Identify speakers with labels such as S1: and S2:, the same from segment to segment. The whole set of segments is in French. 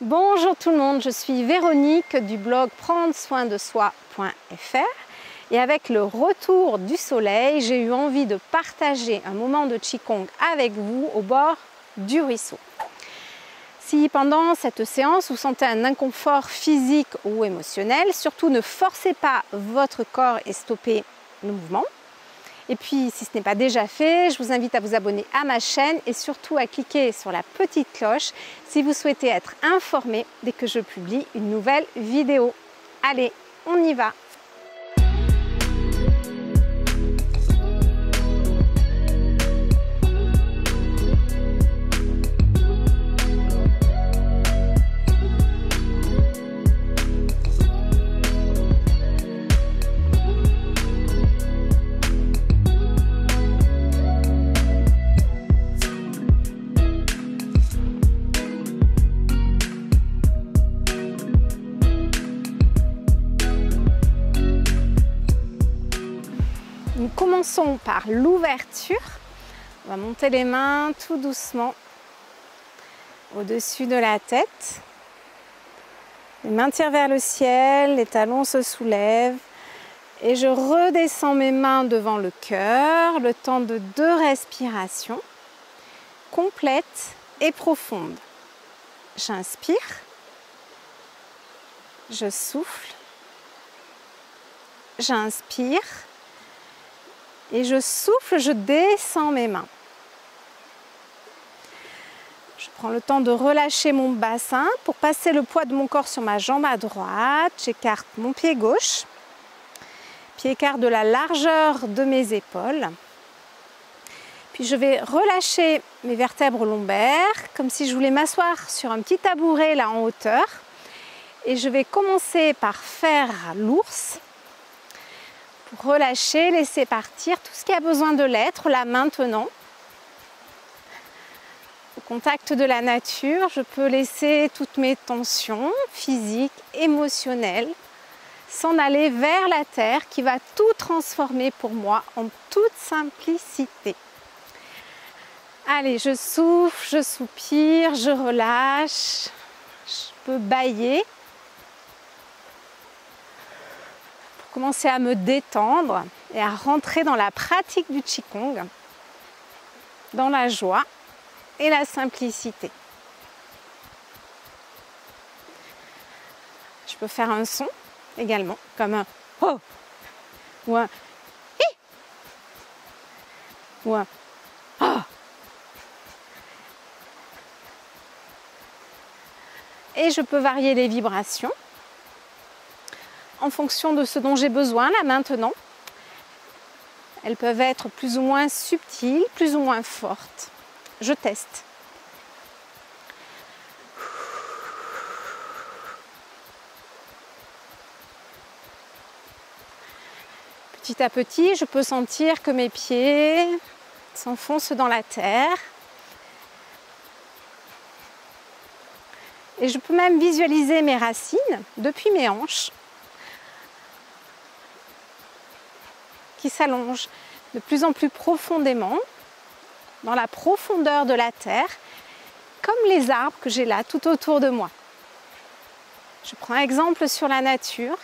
S1: Bonjour tout le monde, je suis Véronique du blog prendresoindesoi.fr et avec le retour du soleil, j'ai eu envie de partager un moment de Qigong avec vous au bord du ruisseau. Si pendant cette séance vous sentez un inconfort physique ou émotionnel, surtout ne forcez pas votre corps et stoppez le mouvement. Et puis, si ce n'est pas déjà fait, je vous invite à vous abonner à ma chaîne et surtout à cliquer sur la petite cloche si vous souhaitez être informé dès que je publie une nouvelle vidéo. Allez, on y va! Nous commençons par l'ouverture. On va monter les mains tout doucement au-dessus de la tête. Les mains tirent vers le ciel, les talons se soulèvent. Et je redescends mes mains devant le cœur, le temps de 2 respirations complètes et profondes. J'inspire, je souffle, j'inspire. Et je souffle, je descends mes mains. Je prends le temps de relâcher mon bassin pour passer le poids de mon corps sur ma jambe à droite. J'écarte mon pied gauche. Pied écart de la largeur de mes épaules. Puis je vais relâcher mes vertèbres lombaires, comme si je voulais m'asseoir sur un petit tabouret là en hauteur. Et je vais commencer par faire l'ours. Relâcher, laisser partir tout ce qui a besoin de l'être là maintenant. Au contact de la nature, je peux laisser toutes mes tensions physiques, émotionnelles, s'en aller vers la terre qui va tout transformer pour moi en toute simplicité. Allez, je souffle, je soupire, je relâche, je peux bâiller. Commencer à me détendre et à rentrer dans la pratique du Qigong, dans la joie et la simplicité. Je peux faire un son également, comme un « oh » ou un « hi » ou un « ah ». Et je peux varier les vibrations en fonction de ce dont j'ai besoin là maintenant. Elles peuvent être plus ou moins subtiles, plus ou moins fortes. Je teste. Petit à petit, je peux sentir que mes pieds s'enfoncent dans la terre. Et je peux même visualiser mes racines depuis mes hanches qui s'allonge de plus en plus profondément dans la profondeur de la terre, comme les arbres que j'ai là tout autour de moi. Je prends un exemple sur la nature.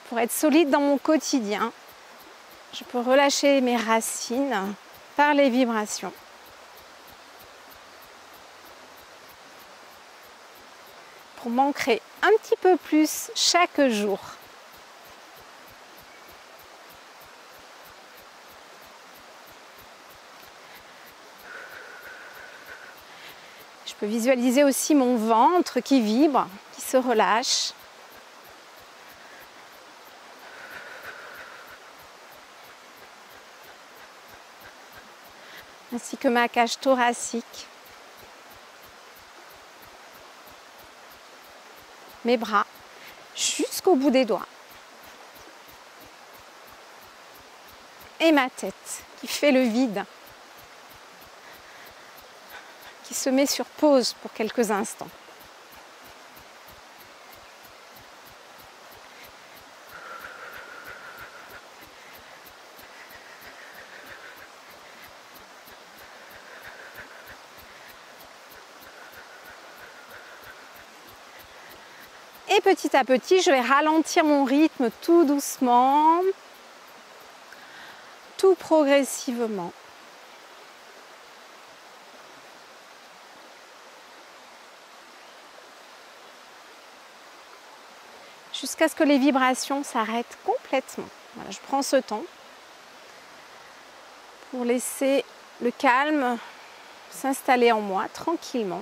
S1: Pour être solide dans mon quotidien, je peux relâcher mes racines par les vibrations. Pour m'ancrer un petit peu plus chaque jour. Je peux visualiser aussi mon ventre qui vibre, qui se relâche. Ainsi que ma cage thoracique. Mes bras jusqu'au bout des doigts. Et ma tête qui fait le vide. Qui se met sur pause pour quelques instants. Et petit à petit, je vais ralentir mon rythme tout doucement, tout progressivement. Jusqu'à ce que les vibrations s'arrêtent complètement. Voilà, je prends ce temps pour laisser le calme s'installer en moi tranquillement.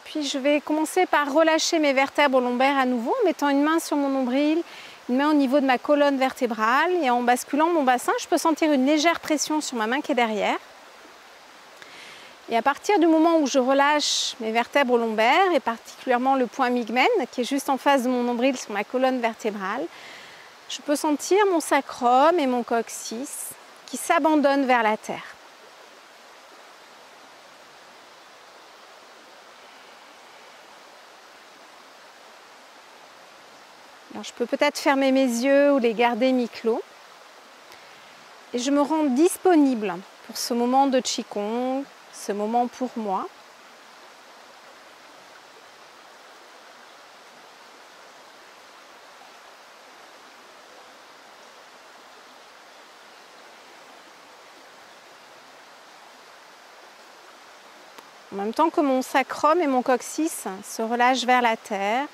S1: Puis je vais commencer par relâcher mes vertèbres lombaires à nouveau en mettant une main sur mon nombril, une main au niveau de ma colonne vertébrale et en basculant mon bassin, je peux sentir une légère pression sur ma main qui est derrière. Et à partir du moment où je relâche mes vertèbres lombaires et particulièrement le point mygmen qui est juste en face de mon nombril sur ma colonne vertébrale, je peux sentir mon sacrum et mon coccyx qui s'abandonnent vers la terre. Alors, je peux peut-être fermer mes yeux ou les garder mi-clos. Et je me rends disponible pour ce moment de Qigong, ce moment pour moi. En même temps que mon sacrum et mon coccyx se relâchent vers la terre,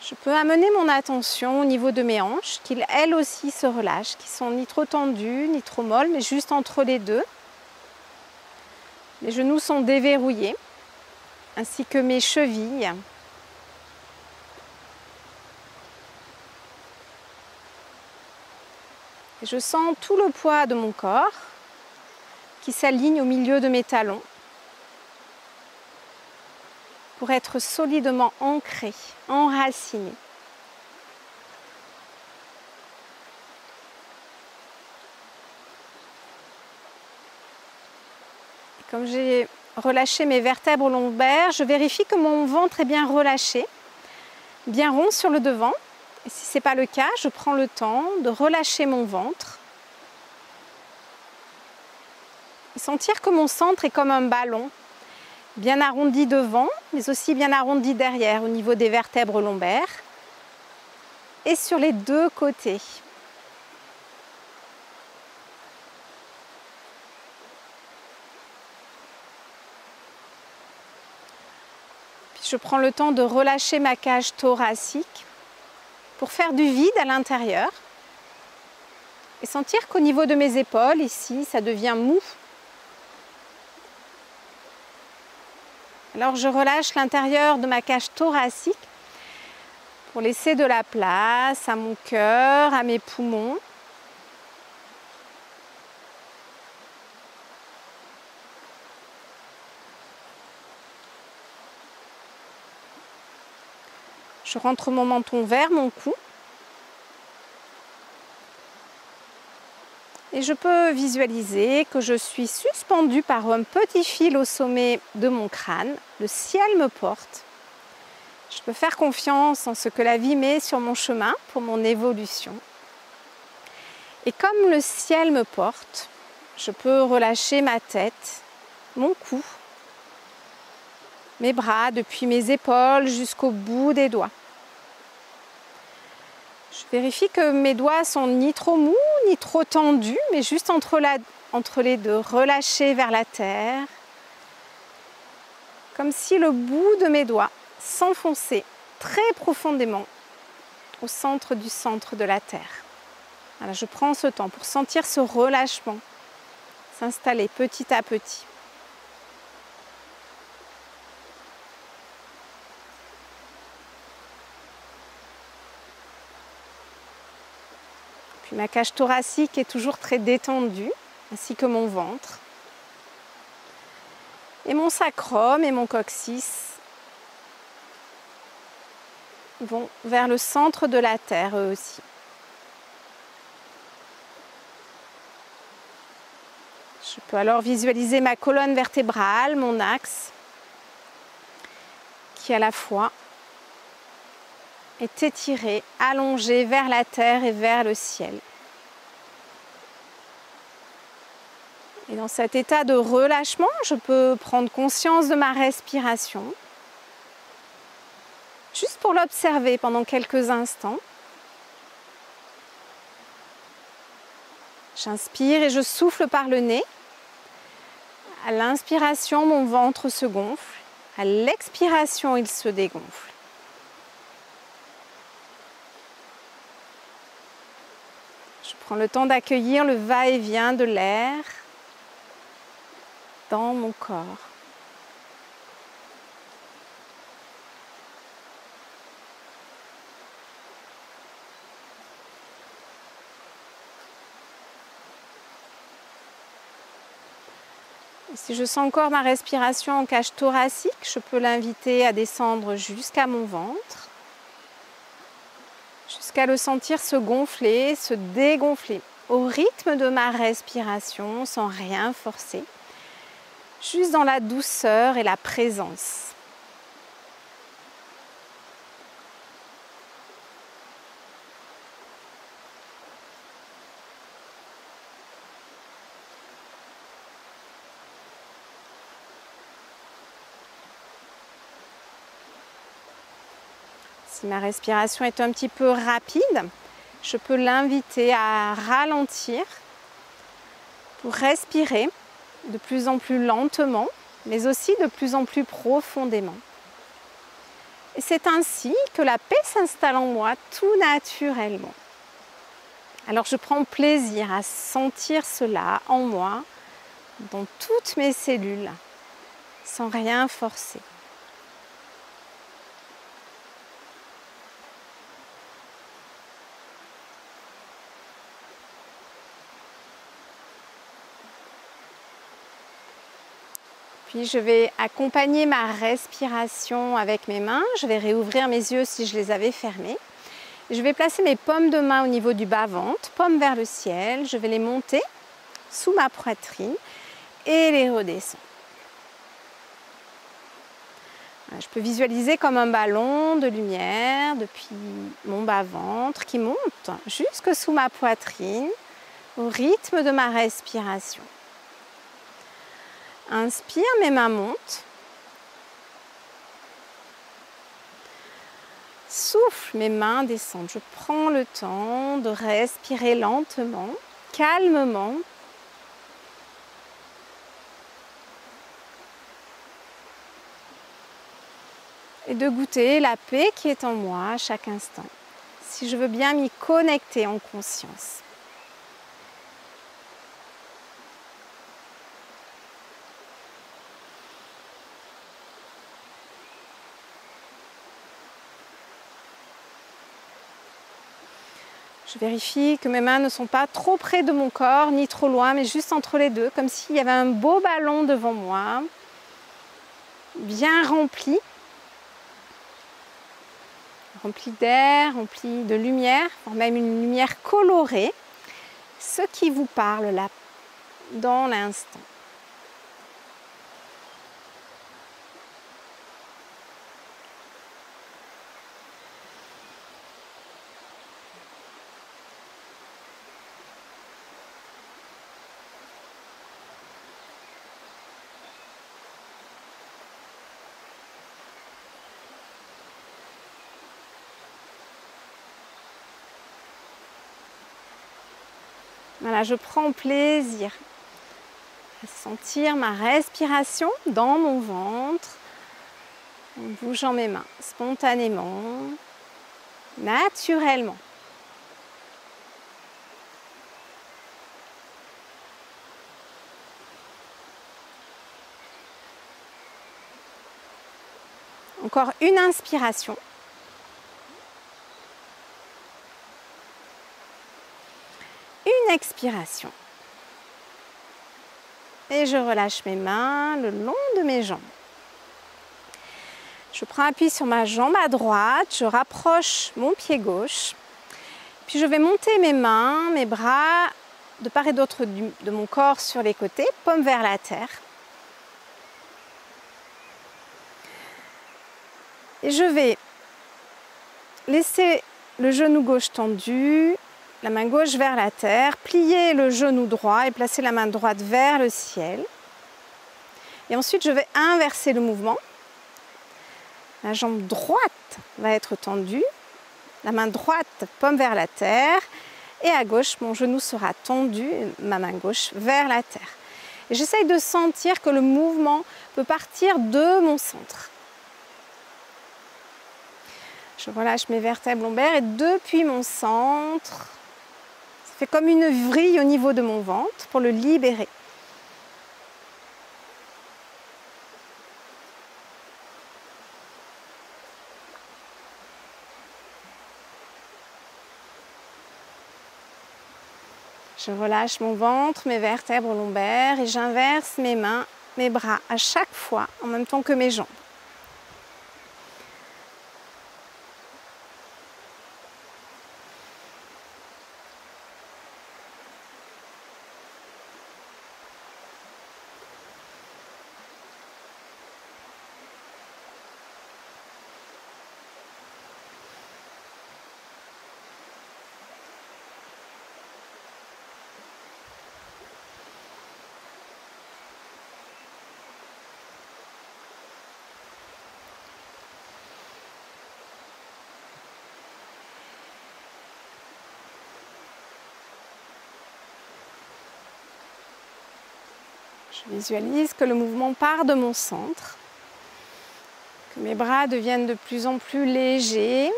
S1: je peux amener mon attention au niveau de mes hanches, qui elles aussi se relâchent, qui sont ni trop tendues, ni trop molles, mais juste entre les deux. Les genoux sont déverrouillés, ainsi que mes chevilles. Et je sens tout le poids de mon corps qui s'aligne au milieu de mes talons pour être solidement ancré, enraciné. Et comme j'ai relâché mes vertèbres lombaires, je vérifie que mon ventre est bien relâché, bien rond sur le devant. Et si ce n'est pas le cas, je prends le temps de relâcher mon ventre et sentir que mon centre est comme un ballon, bien arrondi devant, mais aussi bien arrondi derrière au niveau des vertèbres lombaires et sur les deux côtés. Puis je prends le temps de relâcher ma cage thoracique pour faire du vide à l'intérieur et sentir qu'au niveau de mes épaules, ici, ça devient mou. Alors je relâche l'intérieur de ma cage thoracique pour laisser de la place à mon cœur, à mes poumons. Je rentre mon menton vers mon cou. Et je peux visualiser que je suis suspendue par un petit fil au sommet de mon crâne. Le ciel me porte. Je peux faire confiance en ce que la vie met sur mon chemin pour mon évolution. Et comme le ciel me porte, je peux relâcher ma tête, mon cou, mes bras depuis mes épaules jusqu'au bout des doigts. Je vérifie que mes doigts sont ni trop mous, ni trop tendus, mais juste entre les deux, relâchés vers la terre, comme si le bout de mes doigts s'enfonçait très profondément au centre de la terre. Voilà, je prends ce temps pour sentir ce relâchement s'installer petit à petit. Puis ma cage thoracique est toujours très détendue, ainsi que mon ventre. Et mon sacrum et mon coccyx vont vers le centre de la terre eux aussi. Je peux alors visualiser ma colonne vertébrale, mon axe, qui à la fois est étiré, allongé vers la terre et vers le ciel. Et dans cet état de relâchement, je peux prendre conscience de ma respiration, juste pour l'observer pendant quelques instants. J'inspire et je souffle par le nez. À l'inspiration, mon ventre se gonfle. À l'expiration, il se dégonfle. Je prends le temps d'accueillir le va-et-vient de l'air dans mon corps. Si je sens encore ma respiration en cage thoracique, je peux l'inviter à descendre jusqu'à mon ventre, jusqu'à le sentir se gonfler, se dégonfler, au rythme de ma respiration, sans rien forcer, juste dans la douceur et la présence. Si ma respiration est un petit peu rapide, je peux l'inviter à ralentir pour respirer de plus en plus lentement, mais aussi de plus en plus profondément. Et c'est ainsi que la paix s'installe en moi tout naturellement. Alors je prends plaisir à sentir cela en moi, dans toutes mes cellules, sans rien forcer. Puis je vais accompagner ma respiration avec mes mains. Je vais réouvrir mes yeux si je les avais fermés. Je vais placer mes paumes de main au niveau du bas-ventre, paumes vers le ciel. Je vais les monter sous ma poitrine et les redescendre. Je peux visualiser comme un ballon de lumière depuis mon bas-ventre qui monte jusque sous ma poitrine au rythme de ma respiration. Inspire, mes mains montent. Souffle, mes mains descendent. Je prends le temps de respirer lentement, calmement. Et de goûter la paix qui est en moi à chaque instant, si je veux bien m'y connecter en conscience. Je vérifie que mes mains ne sont pas trop près de mon corps, ni trop loin, mais juste entre les deux, comme s'il y avait un beau ballon devant moi, bien rempli d'air, rempli de lumière, voire même une lumière colorée, ce qui vous parle là, dans l'instant. Voilà, je prends plaisir à sentir ma respiration dans mon ventre, en bougeant mes mains spontanément, naturellement. Encore une inspiration. Une expiration. Et je relâche mes mains le long de mes jambes. Je prends appui sur ma jambe à droite, je rapproche mon pied gauche. Puis je vais monter mes mains, mes bras de part et d'autre de mon corps sur les côtés, paumes vers la terre. Et je vais laisser le genou gauche tendu, la main gauche vers la terre, plier le genou droit et placer la main droite vers le ciel. Et ensuite, je vais inverser le mouvement. La jambe droite va être tendue, la main droite paume vers la terre et à gauche, mon genou sera tendu, ma main gauche vers la terre. Et j'essaye de sentir que le mouvement peut partir de mon centre. Je relâche mes vertèbres lombaires et depuis mon centre, ça fait comme une vrille au niveau de mon ventre pour le libérer. Je relâche mon ventre, mes vertèbres lombaires et j'inverse mes mains, mes bras à chaque fois en même temps que mes jambes. Je visualise que le mouvement part de mon centre, que mes bras deviennent de plus en plus légers.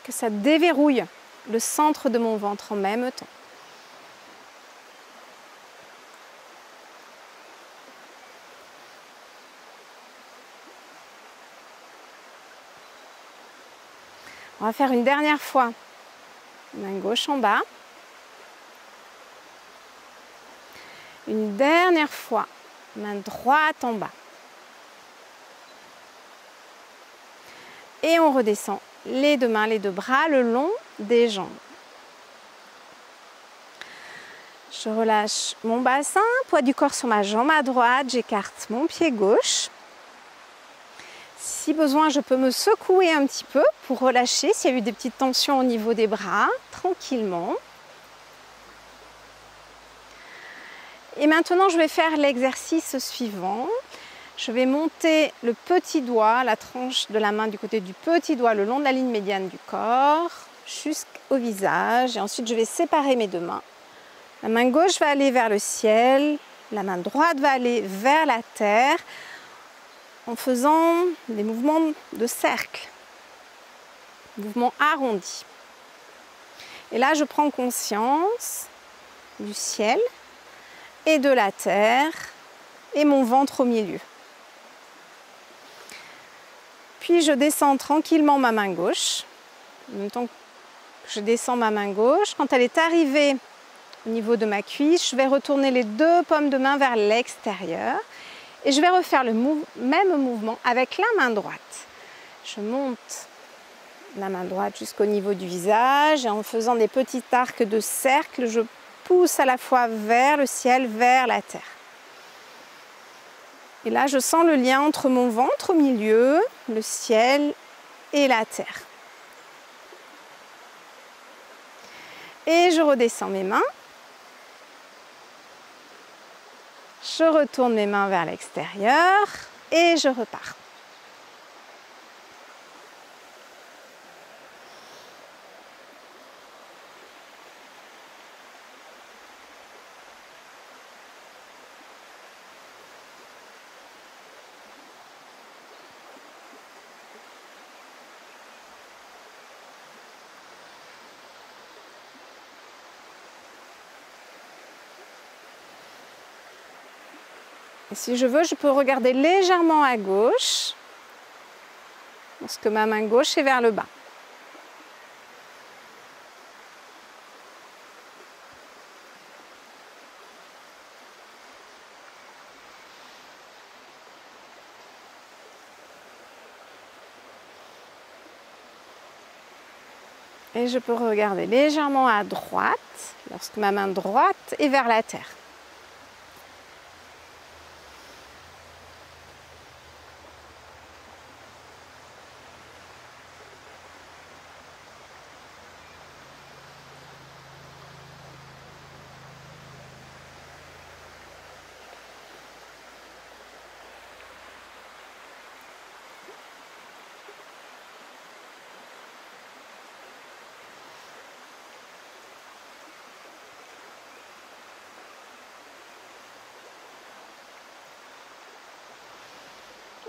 S1: Que ça déverrouille le centre de mon ventre en même temps. On va faire une dernière fois. Main gauche en bas. Une dernière fois. Main droite en bas. Et on redescend les deux mains, les deux bras le long des jambes. Je relâche mon bassin, poids du corps sur ma jambe à droite. J'écarte mon pied gauche. Si besoin, je peux me secouer un petit peu pour relâcher s'il y a eu des petites tensions au niveau des bras, tranquillement. Et maintenant, je vais faire l'exercice suivant. Je vais monter le petit doigt, la tranche de la main du côté du petit doigt le long de la ligne médiane du corps jusqu'au visage. Et ensuite, je vais séparer mes deux mains. La main gauche va aller vers le ciel, la main droite va aller vers la terre, en faisant des mouvements de cercle, mouvements arrondis. Et là, je prends conscience du ciel et de la terre et mon ventre au milieu. Puis je descends tranquillement ma main gauche. En même temps que je descends ma main gauche, quand elle est arrivée au niveau de ma cuisse, je vais retourner les deux paumes de main vers l'extérieur. Et je vais refaire le même mouvement avec la main droite. Je monte la main droite jusqu'au niveau du visage et en faisant des petits arcs de cercle, je pousse à la fois vers le ciel, vers la terre. Et là, je sens le lien entre mon ventre au milieu, le ciel et la terre. Et je redescends mes mains. Je retourne mes mains vers l'extérieur et je repars. Et si je veux, je peux regarder légèrement à gauche, lorsque ma main gauche est vers le bas. Et je peux regarder légèrement à droite, lorsque ma main droite est vers la terre.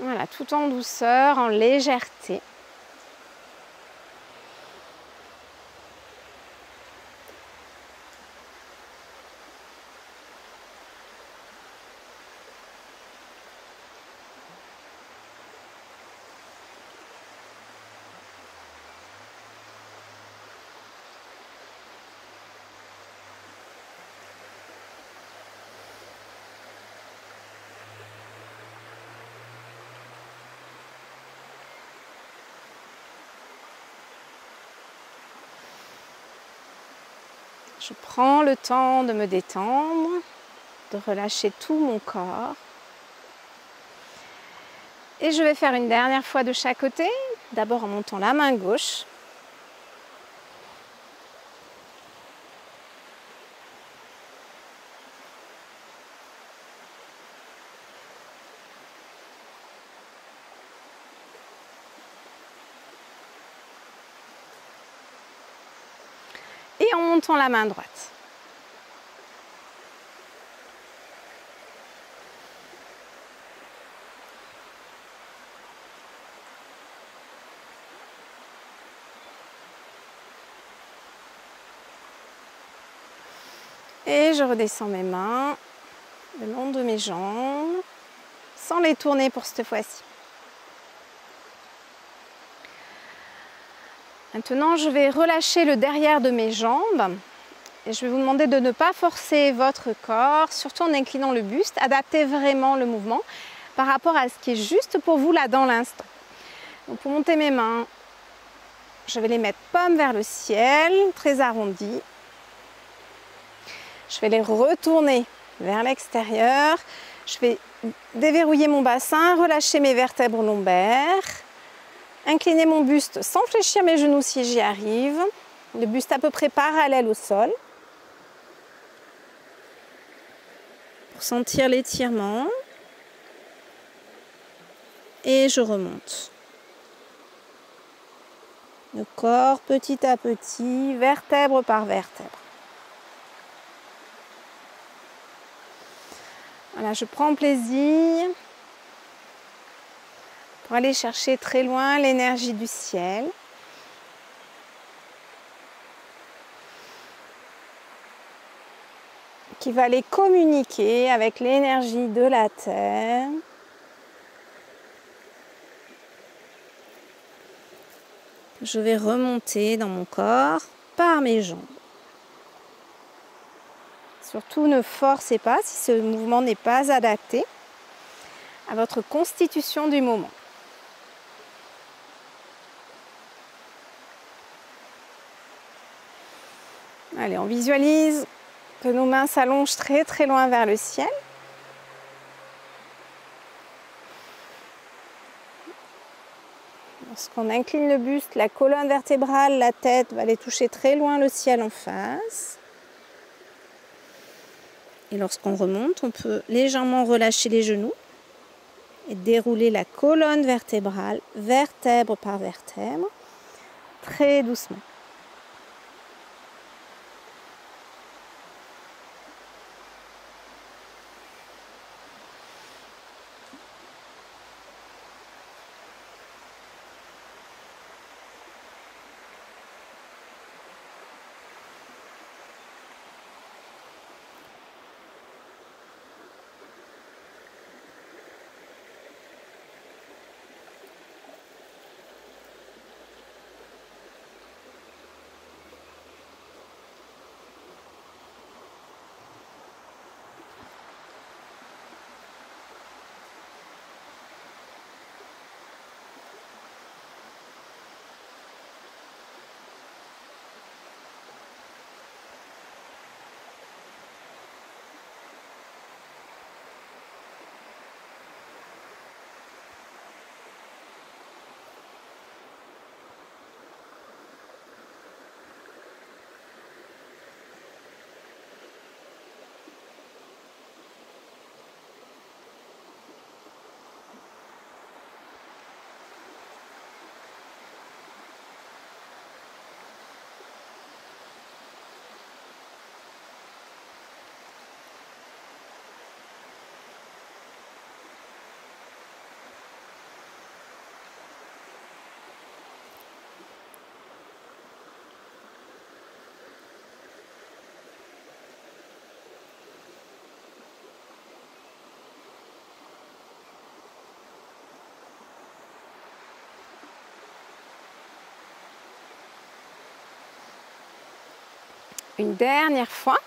S1: Voilà, tout en douceur, en légèreté. Je prends le temps de me détendre, de relâcher tout mon corps. Et je vais faire une dernière fois de chaque côté, d'abord en montant la main gauche. Et en montant la main droite. Et je redescends mes mains le long de mes jambes, sans les tourner pour cette fois-ci. Maintenant, je vais relâcher le derrière de mes jambes et je vais vous demander de ne pas forcer votre corps, surtout en inclinant le buste. Adaptez vraiment le mouvement par rapport à ce qui est juste pour vous là dans l'instant. Donc pour monter mes mains, je vais les mettre paume vers le ciel, très arrondies. Je vais les retourner vers l'extérieur. Je vais déverrouiller mon bassin, relâcher mes vertèbres lombaires. Incliner mon buste sans fléchir mes genoux si j'y arrive. Le buste à peu près parallèle au sol. Pour sentir l'étirement. Et je remonte. Le corps petit à petit, vertèbre par vertèbre. Voilà, je prends plaisir pour aller chercher très loin l'énergie du ciel. Qui va aller communiquer avec l'énergie de la terre. Je vais remonter dans mon corps par mes jambes. Surtout ne forcez pas si ce mouvement n'est pas adapté à votre constitution du moment. Allez, on visualise que nos mains s'allongent très très loin vers le ciel. Lorsqu'on incline le buste, la colonne vertébrale, la tête va aller toucher très loin le ciel en face. Et lorsqu'on remonte, on peut légèrement relâcher les genoux et dérouler la colonne vertébrale, vertèbre par vertèbre, très doucement. Une dernière fois.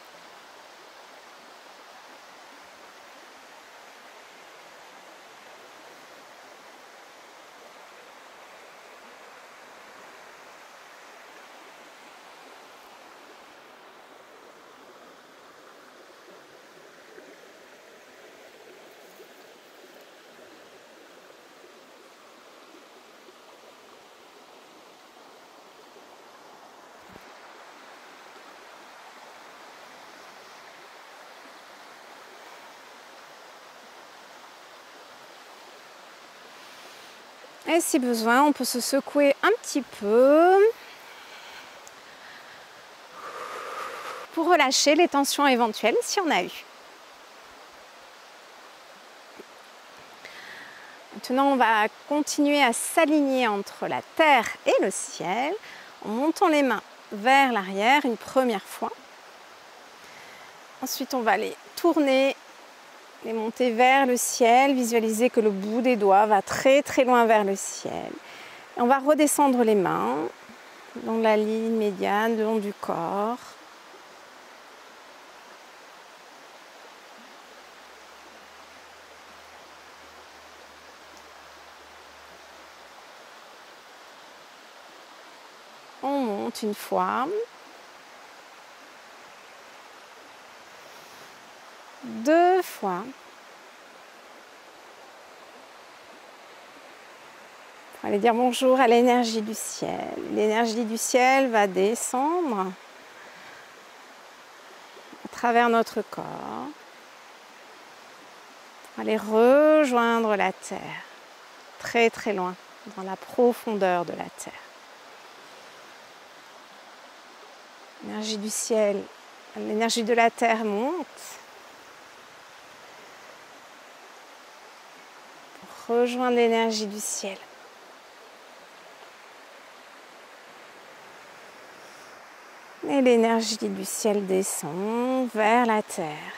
S1: Et si besoin, on peut se secouer un petit peu pour relâcher les tensions éventuelles si on a eu. Maintenant, on va continuer à s'aligner entre la terre et le ciel en montant les mains vers l'arrière une première fois. Ensuite, on va les tourner, les monter vers le ciel, visualiser que le bout des doigts va très très loin vers le ciel. Et on va redescendre les mains dans la ligne médiane, le long du corps. On monte une fois. Deux fois. On va aller dire bonjour à l'énergie du ciel. L'énergie du ciel va descendre à travers notre corps. Aller rejoindre la terre, très très loin, dans la profondeur de la terre. L'énergie du ciel, l'énergie de la terre monte. Pour rejoindre l'énergie du ciel. Et l'énergie du ciel descend vers la terre.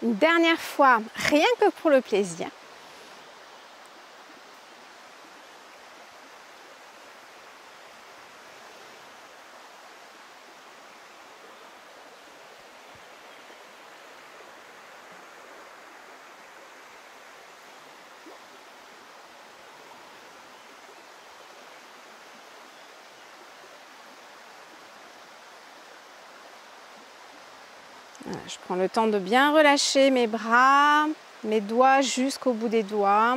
S1: Une dernière fois, rien que pour le plaisir. Voilà, je prends le temps de bien relâcher mes bras, mes doigts jusqu'au bout des doigts.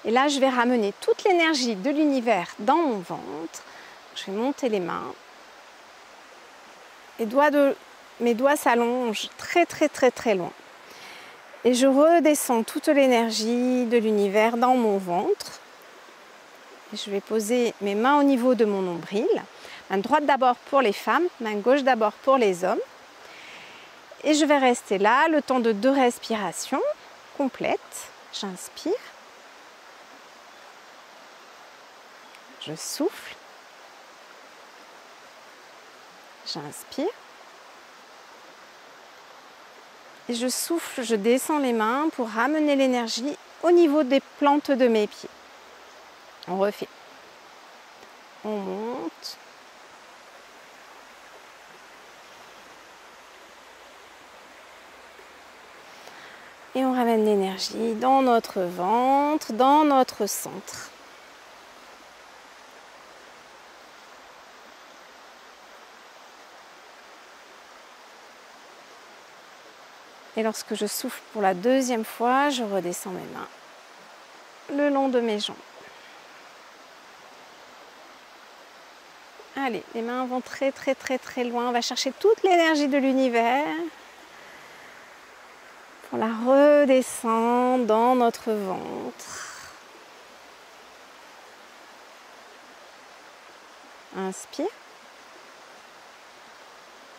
S1: Et là, je vais ramener toute l'énergie de l'univers dans mon ventre. Je vais monter les mains. Mes doigts s'allongent très très très très loin. Et je redescends toute l'énergie de l'univers dans mon ventre. Et je vais poser mes mains au niveau de mon nombril. Main droite d'abord pour les femmes, main gauche d'abord pour les hommes. Et je vais rester là le temps de 2 respirations. complète. J'inspire. Je souffle. J'inspire. Et je souffle, je descends les mains pour ramener l'énergie au niveau des plantes de mes pieds. On refait. On monte. Et on ramène l'énergie dans notre ventre, dans notre centre. Et lorsque je souffle pour la deuxième fois, je redescends mes mains le long de mes jambes. Allez, les mains vont très très très très loin. On va chercher toute l'énergie de l'univers pour la redescendre dans notre ventre. Inspire.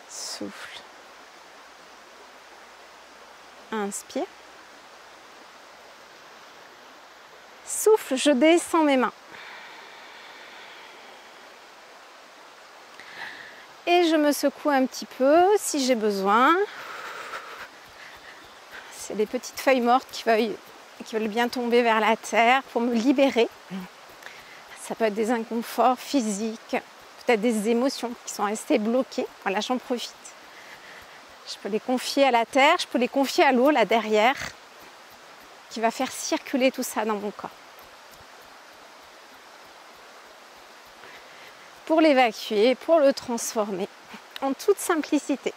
S1: Souffle. Inspire. Souffle, je descends mes mains. Et je me secoue un petit peu si j'ai besoin. C'est des petites feuilles mortes qui veulent bien tomber vers la terre pour me libérer. Ça peut être des inconforts physiques, peut-être des émotions qui sont restées bloquées. Voilà, j'en profite. Je peux les confier à la terre, je peux les confier à l'eau là derrière, qui va faire circuler tout ça dans mon corps. Pour l'évacuer, pour le transformer en toute simplicité.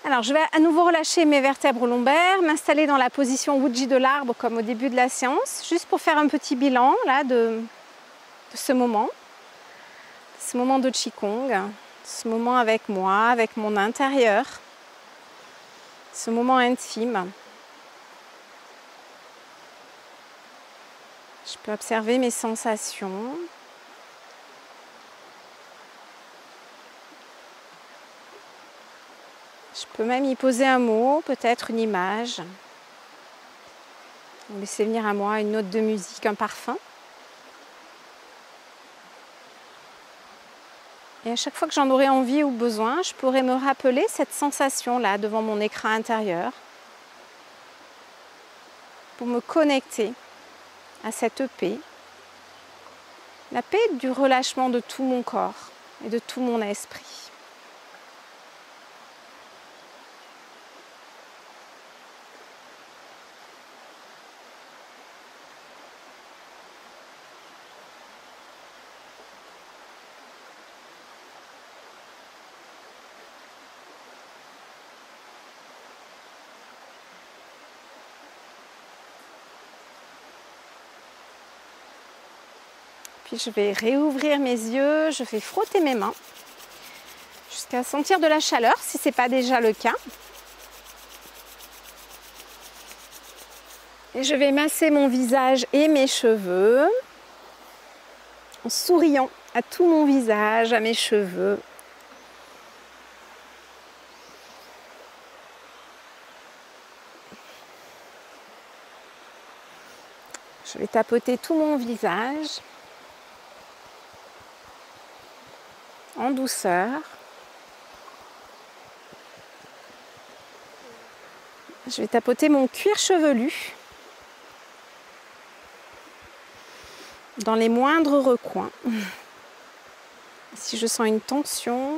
S1: Alors je vais à nouveau relâcher mes vertèbres lombaires, m'installer dans la position Wuji de l'arbre comme au début de la séance, juste pour faire un petit bilan là, de ce moment de Qigong, ce moment avec moi, avec mon intérieur, ce moment intime. Je peux observer mes sensations. Je peux même y poser un mot, peut-être une image. Laisser venir à moi une note de musique, un parfum. Et à chaque fois que j'en aurai envie ou besoin, je pourrais me rappeler cette sensation-là devant mon écran intérieur pour me connecter à cette paix, la paix du relâchement de tout mon corps et de tout mon esprit. Puis je vais réouvrir mes yeux, je vais frotter mes mains jusqu'à sentir de la chaleur si ce n'est pas déjà le cas. Et je vais masser mon visage et mes cheveux en souriant à tout mon visage, à mes cheveux. Je vais tapoter tout mon visage en douceur. Je vais tapoter mon cuir chevelu dans les moindres recoins. Si je sens une tension,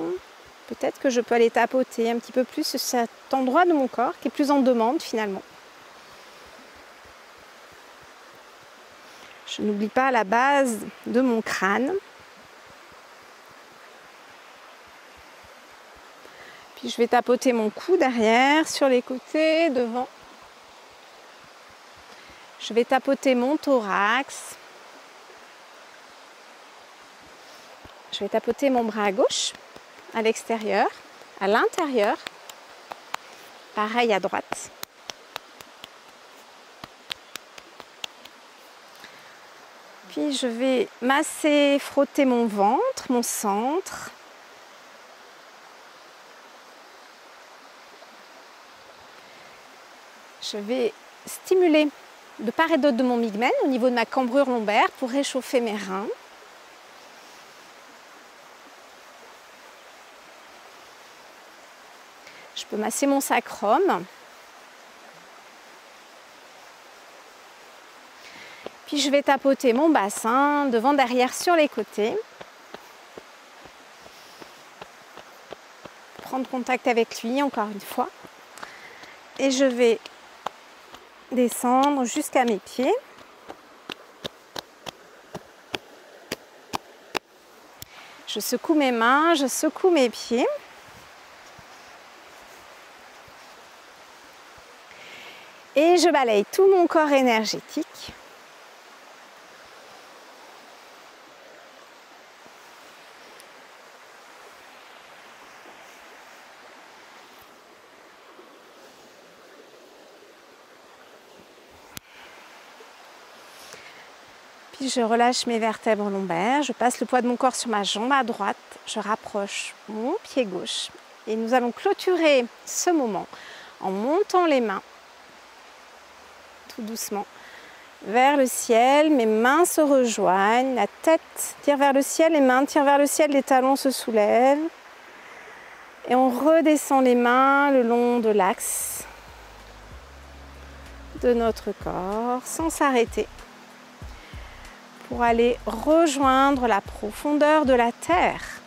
S1: peut-être que je peux aller tapoter un petit peu plus cet endroit de mon corps qui est plus en demande finalement. Je n'oublie pas la base de mon crâne. Puis je vais tapoter mon cou derrière, sur les côtés, devant. Je vais tapoter mon thorax. Je vais tapoter mon bras gauche à l'extérieur, à l'intérieur. Pareil à droite. Puis je vais masser, frotter mon ventre, mon centre. Je vais stimuler de part et d'autre de mon mygmen au niveau de ma cambrure lombaire pour réchauffer mes reins. Je peux masser mon sacrum. Puis je vais tapoter mon bassin, devant, derrière, sur les côtés. Prendre contact avec lui encore une fois. Et je vais descendre jusqu'à mes pieds. Je secoue mes mains, je secoue mes pieds. Et je balaye tout mon corps énergétique. Puis je relâche mes vertèbres lombaires, je passe le poids de mon corps sur ma jambe à droite, je rapproche mon pied gauche et nous allons clôturer ce moment en montant les mains tout doucement vers le ciel. Mes mains se rejoignent, la tête tire vers le ciel, les mains tirent vers le ciel, les talons se soulèvent et on redescend les mains le long de l'axe de notre corps sans s'arrêter, pour aller rejoindre la profondeur de la terre.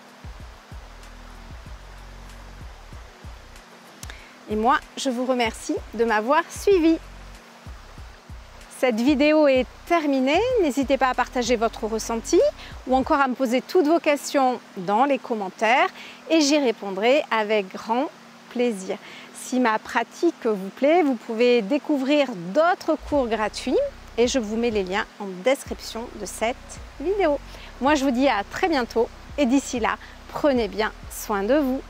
S1: Et moi, je vous remercie de m'avoir suivi. Cette vidéo est terminée. N'hésitez pas à partager votre ressenti ou encore à me poser toutes vos questions dans les commentaires et j'y répondrai avec grand plaisir. Si ma pratique vous plaît, vous pouvez découvrir d'autres cours gratuits et je vous mets les liens en description de cette vidéo. Moi, je vous dis à très bientôt et d'ici là, prenez bien soin de vous.